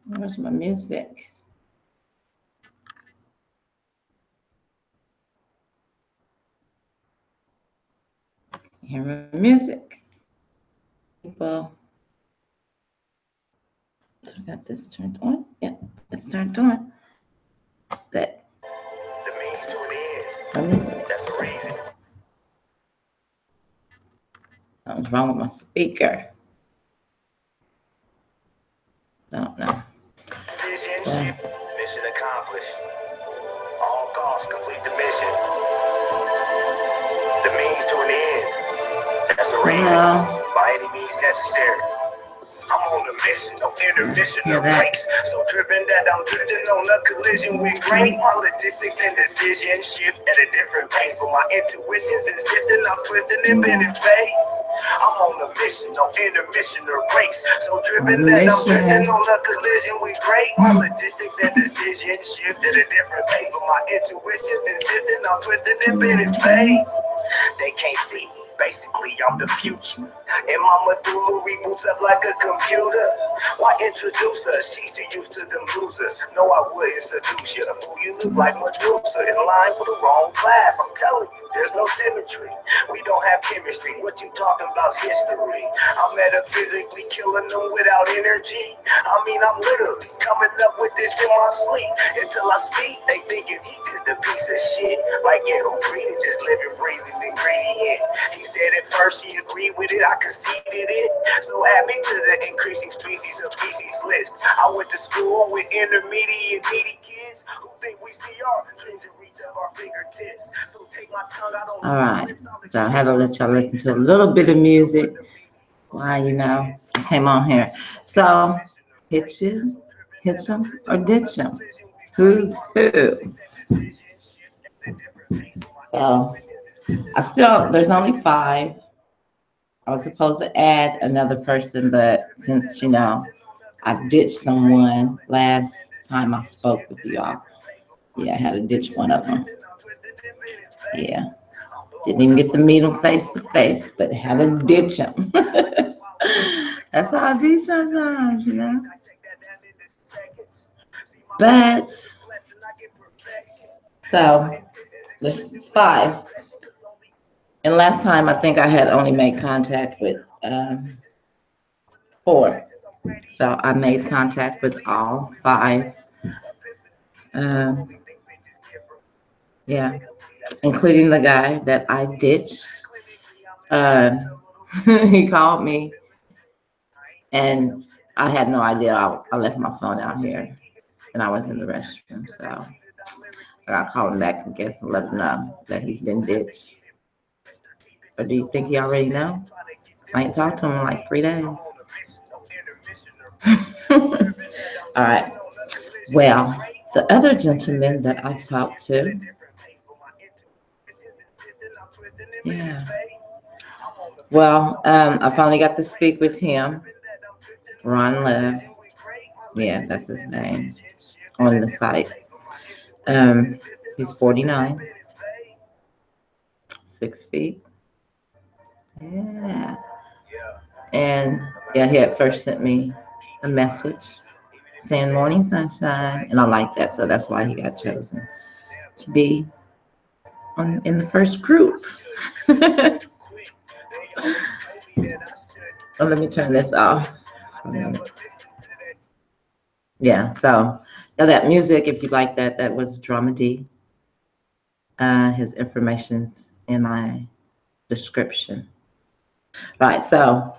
Where's my music? Hear my music. People, so I got this turned on. Yeah, it's turned on. That. The means to an My end. music. That's the reason. Something's wrong with my speaker. I don't know. Decision, Yeah. ship, mission accomplished. All costs complete the mission. The means to an end. That's the reason. By any means necessary. I'm on a mission, no intermission or breaks. So driven that I'm drifting on a collision with grain. My logistics and decisions shift at a different pace. But my intuition's insisting I'm twisting and bending fate. I'm on a mission, no intermission or breaks. So driven that I'm drifting on a collision with grain. My logistics and decisions shift at a different pace. But my intuition's insisting I'm twisting and bending fate. They can't see me, basically I'm the future. And my medulla reboots up like a computer. Why introduce her? She's too used to them losers. No, I wouldn't seduce you. Fool, you look like Medusa in line for the wrong class. I'm telling you, there's no symmetry. We don't have chemistry. What you talking about's history. I'm metaphysically killing them without energy. I mean, I'm literally coming up with this in my sleep. Until I speak, they thinking he's just a piece of shit. Like, yeah, who created this living, breathing ingredient? He said at first he agreed with it, I conceded it. So add me to the increasing species of feces list. I went to school with intermediate needy kids who think we see our dreams in reach of our fingertips. So take my tongue out on. All right. So I had to let y'all listen to a little bit of music. Why, I came on here. So, hit you, hit them, or ditch them. Who's who? So, there's only five. I was supposed to add another person, but since, I ditched someone last time I spoke with y'all. Yeah, I had to ditch one of them. Yeah. Didn't even get to meet them face to face, but had to ditch them. That's how I be sometimes. But, so, there's five. And last time, I think I had only made contact with four. So I made contact with all five. Um, yeah, including the guy that I ditched. Uh, he called me, and I had no idea. I left my phone out here, and I was in the restroom. So I got to call him back, I guess, and let him know that he's been ditched. Or do you think he already know? I ain't talked to him in like 3 days. All right. Well, the other gentleman that I talked to, yeah. Well, I finally got to speak with him, Ron Love. Yeah, that's his name on the site. Um, he's 49, 6 feet. Yeah. And yeah, he at first sent me a message saying morning sunshine, and I like that, so that's why he got chosen to be in the first group. Well, let me turn this off. Yeah, so yeah, that music, if you like that, that was Drama D. His information's in my description. Right, so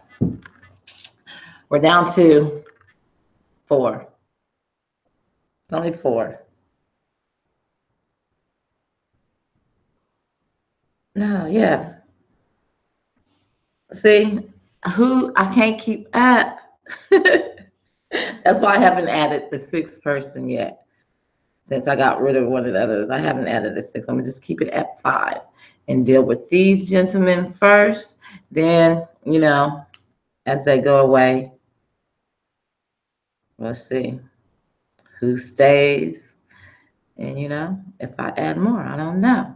we're down to four. It's only four. No, yeah. See, I can't keep up. That's why I haven't added the sixth person yet. Since I got rid of one of the others, I haven't added the six. I'm gonna just keep it at five and deal with these gentlemen first. Then, as they go away, we'll see who stays. And if I add more, I don't know.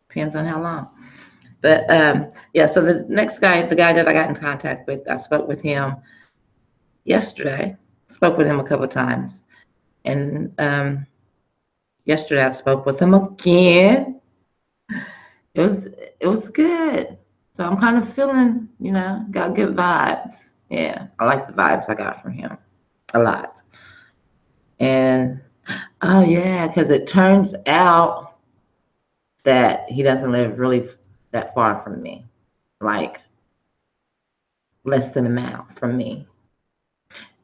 Depends on how long. But yeah, so the next guy, the guy that I got in contact with, I spoke with him yesterday. Spoke with him a couple times. And yesterday I spoke with him again. It was good. So I'm kind of feeling, got good vibes. Yeah, I like the vibes I got from him a lot. And oh yeah, because it turns out that he doesn't live really that far from me, like less than a mile from me.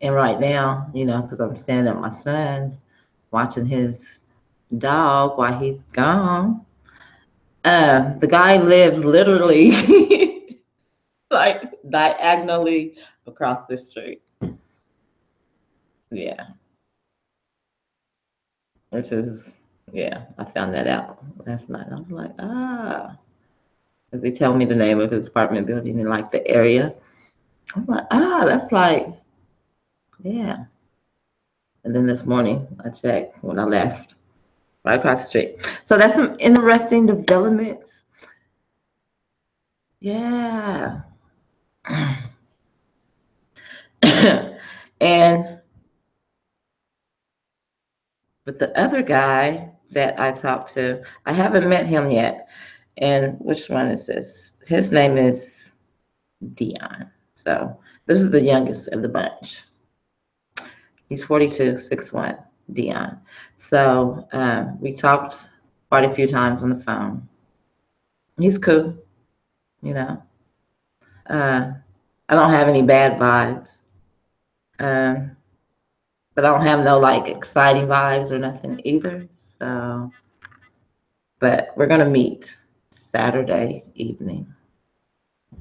And right now, because I'm staying at my son's, watching his dog while he's gone. The guy lives literally like diagonally across the street. Yeah, which is, yeah, I found that out last night. I was like, as they tell me the name of his apartment building and like the area. I'm like, that's like, yeah. And then this morning I checked when I left, right across the street. So that's some interesting developments. Yeah. And but the other guy that I talked to, I haven't met him yet. And which one is this? His name is Dion. So this is the youngest of the bunch. He's 42, 6'1", Dion. So we talked quite a few times on the phone. He's cool, you know. I don't have any bad vibes. Um, but I don't have no like exciting vibes or nothing either. So, but we're gonna meet Saturday evening.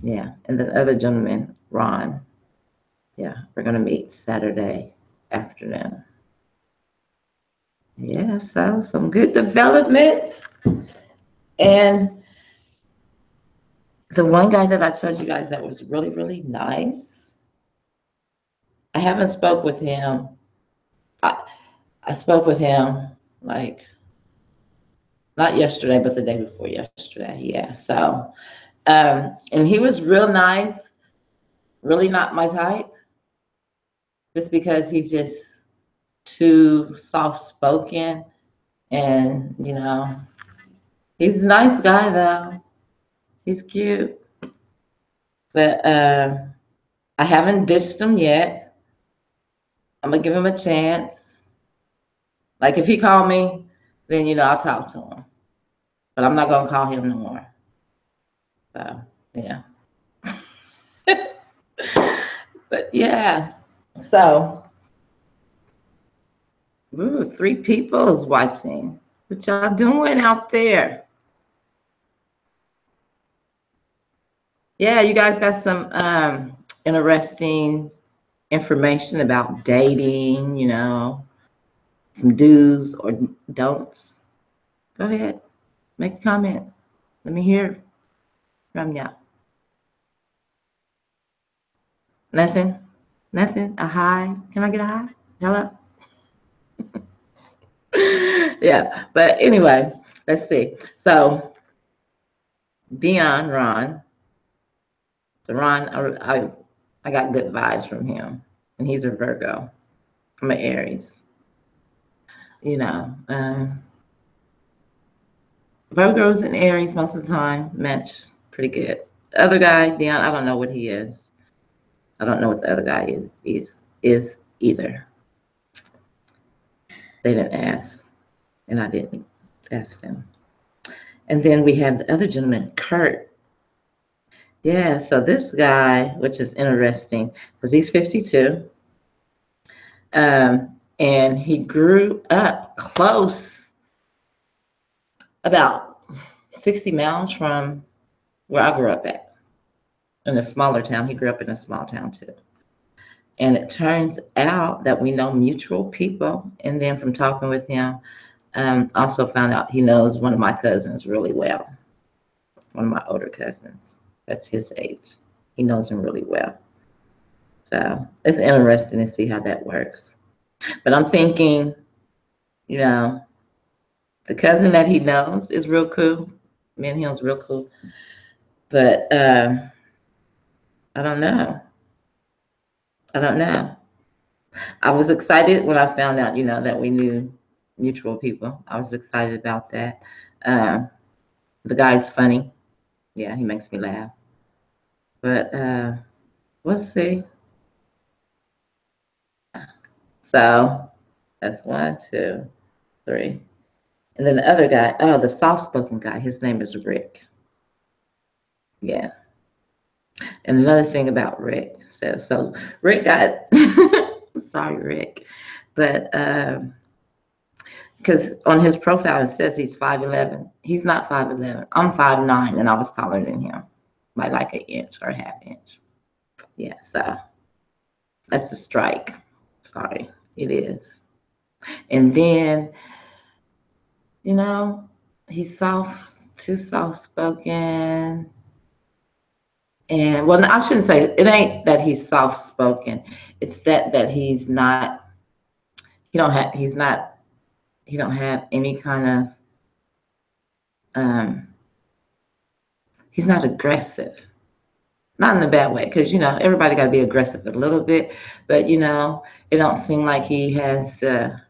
Yeah, and the other gentleman, Ron. Yeah, we're gonna meet Saturday afternoon. Yeah, so some good developments. And the one guy that I told you guys that was really, really nice. I haven't spoke with him. I spoke with him like not yesterday, but the day before yesterday. Yeah. So, and he was real nice, really not my type, just because he's just too soft spoken. And, he's a nice guy though. He's cute. But I haven't ditched him yet. I'm gonna give him a chance. Like if he called me, then I'll talk to him. But I'm not gonna call him no more. So yeah. But yeah. So ooh, 3 people is watching. What y'all doing out there? Yeah, you guys got some interesting information about dating, some do's or don'ts. Go ahead, make a comment. Let me hear from y'all. Nothing? Nothing? A hi? Can I get a hi? Hello? Yeah, but anyway, let's see. So, Ron. So Ron, I got good vibes from him, and he's a Virgo. I'm an Aries. Virgos and Aries most of the time match pretty good. The other guy, Dion, I don't know what he is. I don't know what the other guy is either. They didn't ask, and I didn't ask them. And then we have the other gentleman, Kurt. Yeah, so this guy, which is interesting, because he's 52, and he grew up close, about 60 miles from where I grew up at, in a smaller town. He grew up in a small town too. And it turns out that we know mutual people. And then from talking with him, also found out he knows one of my cousins really well, one of my older cousins. That's his age. He knows him really well. So it's interesting to see how that works. But I'm thinking, the cousin that he knows is real cool. Me and him's real cool. But I don't know. I don't know. I was excited when I found out, that we knew mutual people. I was excited about that. Uh, the guy's funny. Yeah, he makes me laugh. But we'll see. So that's one, two, three. And then the other guy, oh, the soft-spoken guy, his name is Rick. Yeah. And another thing about Rick, so Rick got, sorry, Rick, but because on his profile it says he's 5'11". He's not 5'11". I'm 5'9", and I was taller than him by like an inch or a half inch. Yeah, so that's a strike. Sorry, it is. And then, you know, he's too soft spoken. And well, I shouldn't say it ain't that he's soft spoken. It's that he's not. He's not. He don't have any kind of. Um, he's not aggressive. Not in a bad way, because everybody got to be aggressive a little bit, but it don't seem like he has the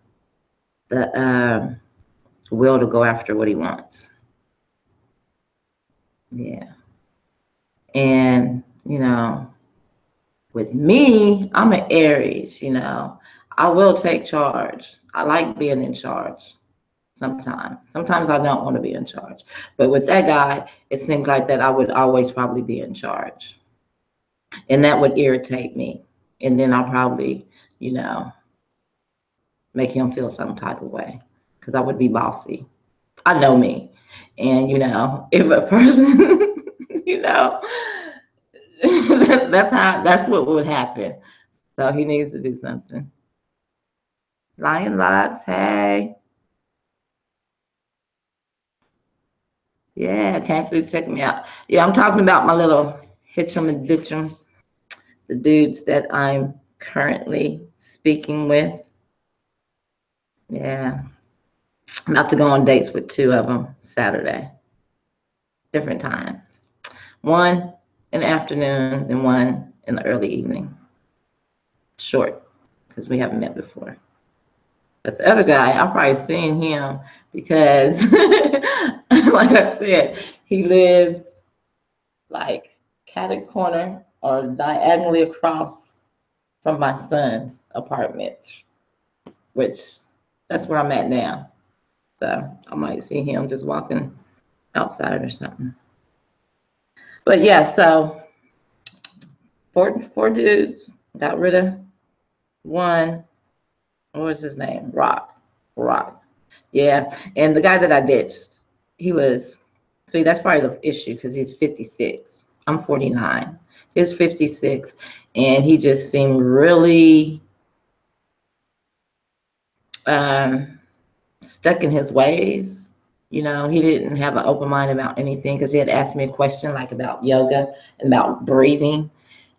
will to go after what he wants. Yeah, and with me, I'm an Aries. I will take charge. I like being in charge. Sometimes I don't want to be in charge, but with that guy, it seemed like that I would always probably be in charge, and that would irritate me, and then I'll probably you know make him feel some type of way because I would be bossy. I know me. And if a person, you know, that's what would happen. So he needs to do something. Lion Locks, hey. Yeah, came through to check me out. Yeah, I'm talking about my little Hitch 'em and ditch 'em, the dudes that I'm currently speaking with. Yeah. I'm about to go on dates with two of them Saturday, different times. One in the afternoon and one in the early evening. Short, because we haven't met before. But the other guy, I've probably seen him because, like I said, he lives like catty corner or diagonally across from my son's apartment, which that's where I'm at now. So I might see him just walking outside or something. But yeah, so four dudes, got rid of one. What was his name? Rock. Yeah. And the guy that I ditched, he was, see, that's probably the issue because he's 56. I'm 49. He's 56. And he just seemed really stuck in his ways. He didn't have an open mind about anything because he had asked me a question like about yoga and about breathing.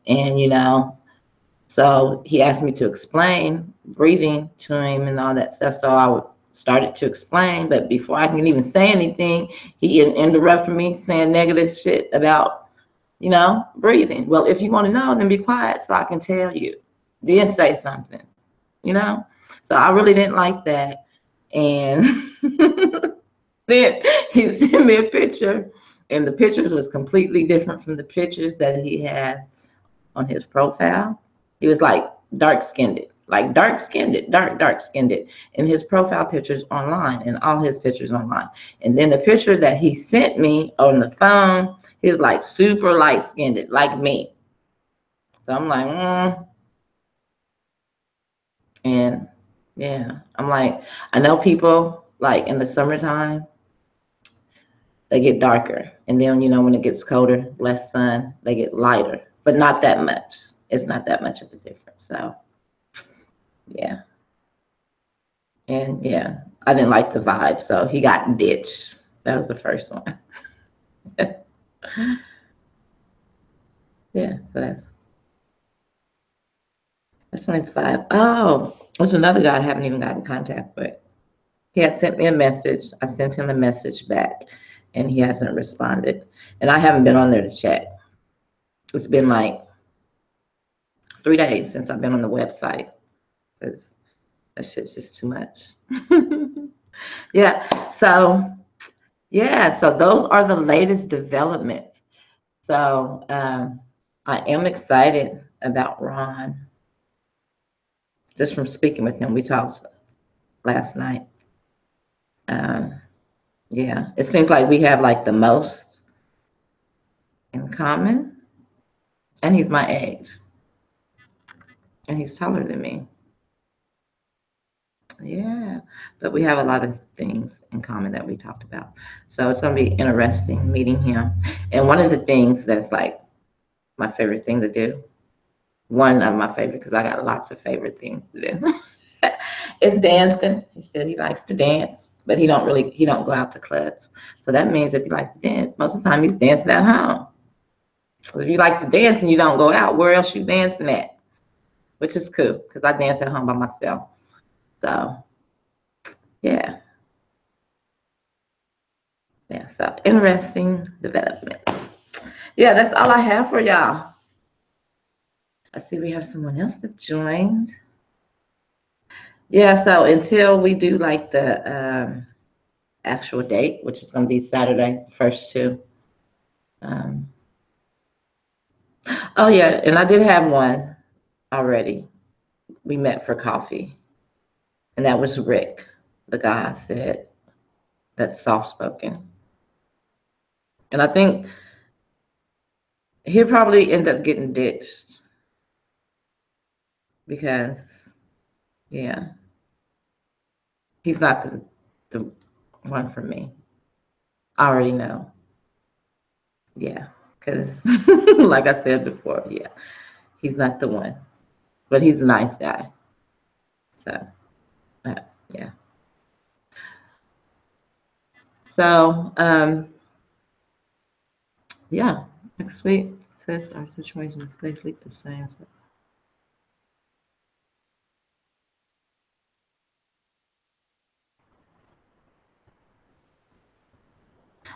And, so he asked me to explain breathing to him and all that stuff. So I started to explain, but before I can even say anything, he interrupted me saying negative shit about, breathing. Well, if you want to know, then be quiet so I can tell you. Then say something, you know? So I really didn't like that. And then he sent me a picture, and the pictures was completely different from the pictures that he had on his profile. He was like dark skinned, dark skinned, in his profile pictures online and all his pictures online. And then the picture that he sent me on the phone, he's like super light skinned, like me. So I'm like, and yeah, I'm like, I know people like in the summertime, they get darker. And then, when it gets colder, less sun, they get lighter, but not that much. It's not that much of a difference. So yeah. And yeah, I didn't like the vibe. So he got ditched. That was the first one. Yeah, so that's only 5. Oh, there's another guy I haven't even gotten in contact with. He had sent me a message. I sent him a message back, and he hasn't responded. And I haven't been on there to check. It's been like 3 days since I've been on the website. because that shit's just too much. Yeah. So those are the latest developments. So I am excited about Ron. Just from speaking with him, we talked last night. Um, yeah, it seems like we have like the most in common, and he's my age, and he's taller than me. Yeah, but we have a lot of things in common that we talked about. So it's going to be interesting meeting him. And one of the things that's like my favorite thing to do, one of my favorite, because I got lots of favorite things to do, is dancing. He said he likes to dance, but he don't go out to clubs. So that means if you like to dance, most of the time he's dancing at home. So if you like to dance and you don't go out, where else you dancing at? Which is cool, because I dance at home by myself. So yeah. Yeah, so interesting developments. Yeah, that's all I have for y'all. I see we have someone else that joined. Yeah, so until we do like the actual date, which is going to be Saturday, first two. Um, oh, yeah, and I did have one already. We met for coffee, and that was Rick, the guy I said that's soft spoken. And I think he'll probably end up getting ditched because, yeah, he's not the one for me. I already know. Yeah, because like I said before, yeah, he's not the one, but he's a nice guy. So, uh, yeah. So, yeah, next week says our situation is basically the same. So.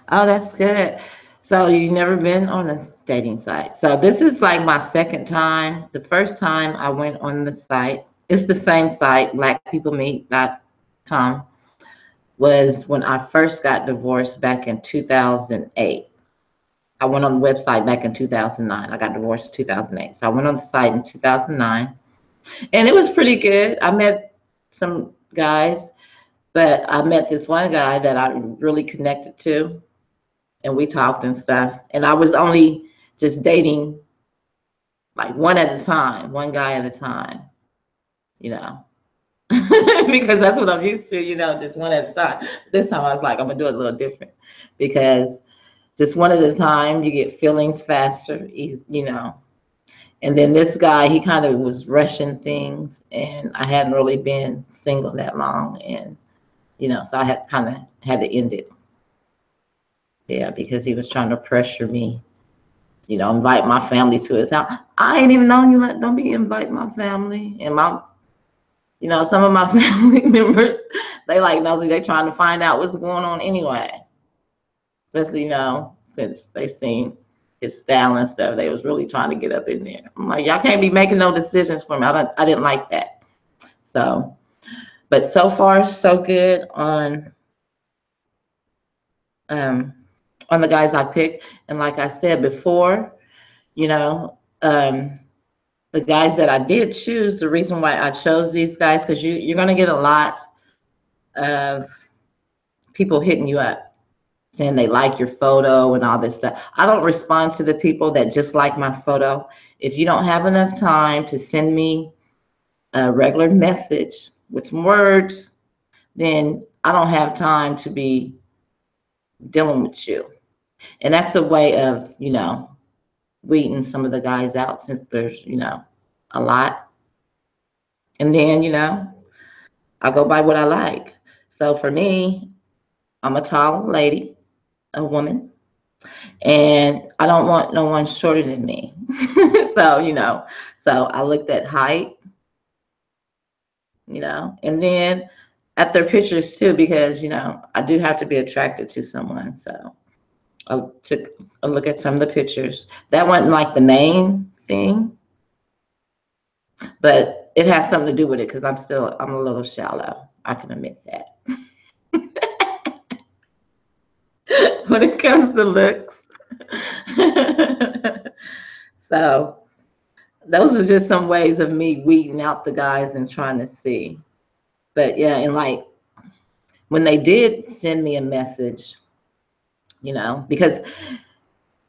Oh, that's good. So you've never been on a dating site. So this is like my second time. The first time I went on the site, it's the same site, blackpeoplemeet.com, was when I first got divorced back in 2008. I went on the website back in 2009. I got divorced in 2008. So I went on the site in 2009, and it was pretty good. I met some guys, but I met this one guy that I really connected to, and we talked and stuff. And I was only just dating like one at a time, one guy at a time, you know, because that's what I'm used to, just one at a time. This time I was like, I'm gonna do it a little different because just one at a time, you get feelings faster, And then this guy, he kind of was rushing things, and I hadn't really been single that long, and so I had to end it. Yeah, because he was trying to pressure me, invite my family to his house. I ain't even known you. Don't be invite my family and some of my family members. They like nosy. They trying to find out what's going on anyway. Especially since they seen his style and stuff, they was really trying to get up in there. I'm like, y'all can't be making no decisions for me. I didn't like that. So, but so far so good um, on the guys I picked. And like I said before, you know, um, the guys that I did choose, the reason why I chose these guys, because you're going to get a lot of people hitting you up saying they like your photo and all this stuff. I don't respond to the people that just like my photo. If you don't have enough time to send me a regular message with some words, then I don't have time to be dealing with you. And that's a way of, weeding some of the guys out since there's, a lot. And then, I go by what I like. So for me, I'm a tall lady, a woman, and I don't want no one shorter than me. So, so I looked at height, and then at their pictures too, because, I do have to be attracted to someone. So I took a look at some of the pictures. That wasn't like the main thing, but it has something to do with it because I'm a little shallow. I can admit that. When it comes to looks. So those are just some ways of me weeding out the guys and trying to see. But yeah, and like when they did send me a message, because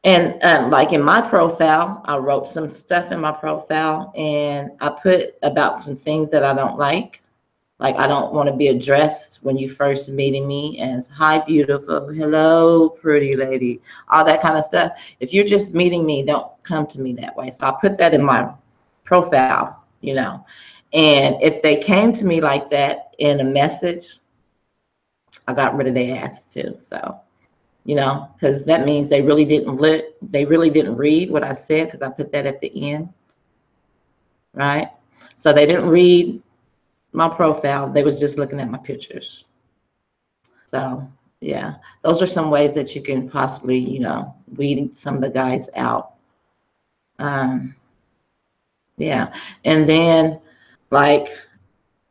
and like in my profile, I wrote some stuff in my profile and I put about some things that I don't like. Like I don't want to be addressed when you first meeting me as hi beautiful, hello pretty lady, all that kind of stuff. If you're just meeting me, don't come to me that way. So I put that in my profile, and if they came to me like that in a message, I got rid of their ass too. So because that means they really didn't read what I said, because I put that at the end, right? So they didn't read my profile, they was just looking at my pictures. So yeah, those are some ways that you can possibly weed some of the guys out. Yeah, and then like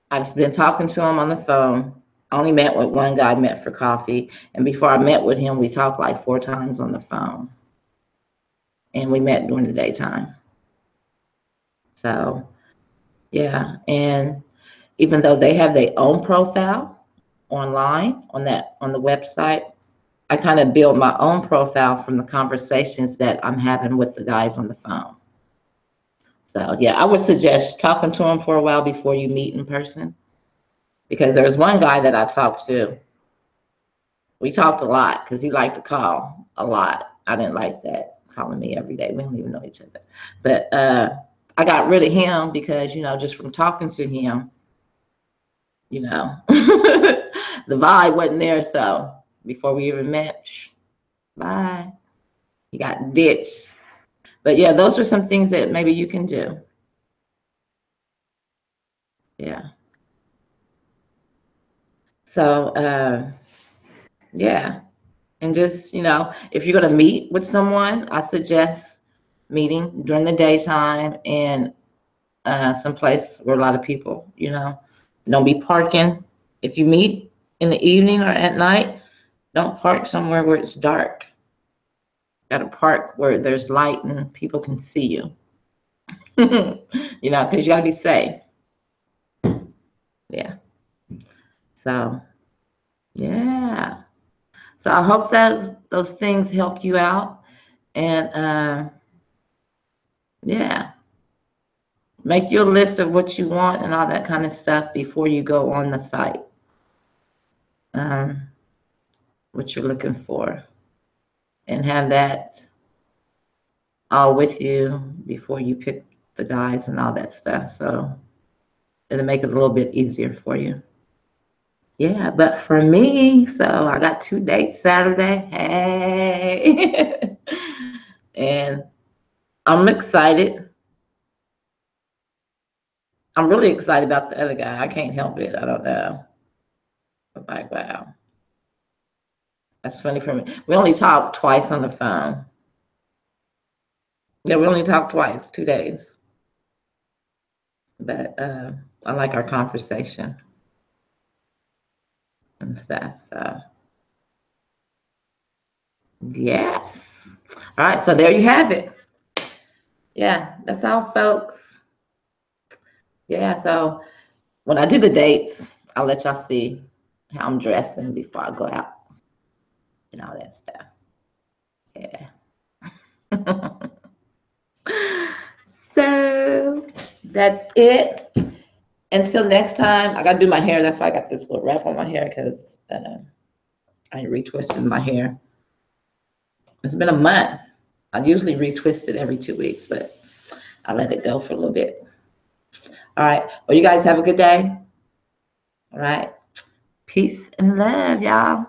I've been talking to him on the phone. I only met with one guy, met for coffee, and before I met with him, we talked like 4 times on the phone, and we met during the daytime. So yeah, and even though they have their own profile online on the website, I kind of build my own profile from the conversations that I'm having with the guys on the phone. So yeah, I would suggest talking to them for a while before you meet in person, because there was one guy that I talked to. We talked a lot because he liked to call a lot. I didn't like that, calling me every day. We don't even know each other. But I got rid of him because, just from talking to him, the vibe wasn't there. So before we even met, bye. He got ditched. But yeah, those are some things that maybe you can do. Yeah. So yeah. And just, if you're going to meet with someone, I suggest meeting during the daytime and someplace where a lot of people, don't be parking. If you meet in the evening or at night, don't park somewhere where it's dark. Got to park where there's light and people can see you. Because you got to be safe. Yeah. So, yeah. So I hope that those things help you out. And yeah. Make your list of what you want and all that kind of stuff before you go on the site. What you're looking for. And have that all with you before you pick the guys and all that stuff. So it'll make it a little bit easier for you. Yeah, but for me, so I got 2 dates Saturday. Hey. And I'm excited. I'm really excited about the other guy. I can't help it. I don't know. I'm like, wow. That's funny for me. We only talked twice on the phone. Yeah, we only talked twice, 2 days. But I like our conversation and stuff. So yes. All right, so there you have it. Yeah, that's all, folks. Yeah, so when I do the dates, I'll let y'all see how I'm dressing before I go out and all that stuff. Yeah. So that's it. Until next time, I gotta do my hair. That's why I got this little wrap on my hair, because I retwisted my hair. It's been a month. I usually retwist it every 2 weeks, but I let it go for a little bit. All right. Well, you guys have a good day. All right. Peace and love, y'all.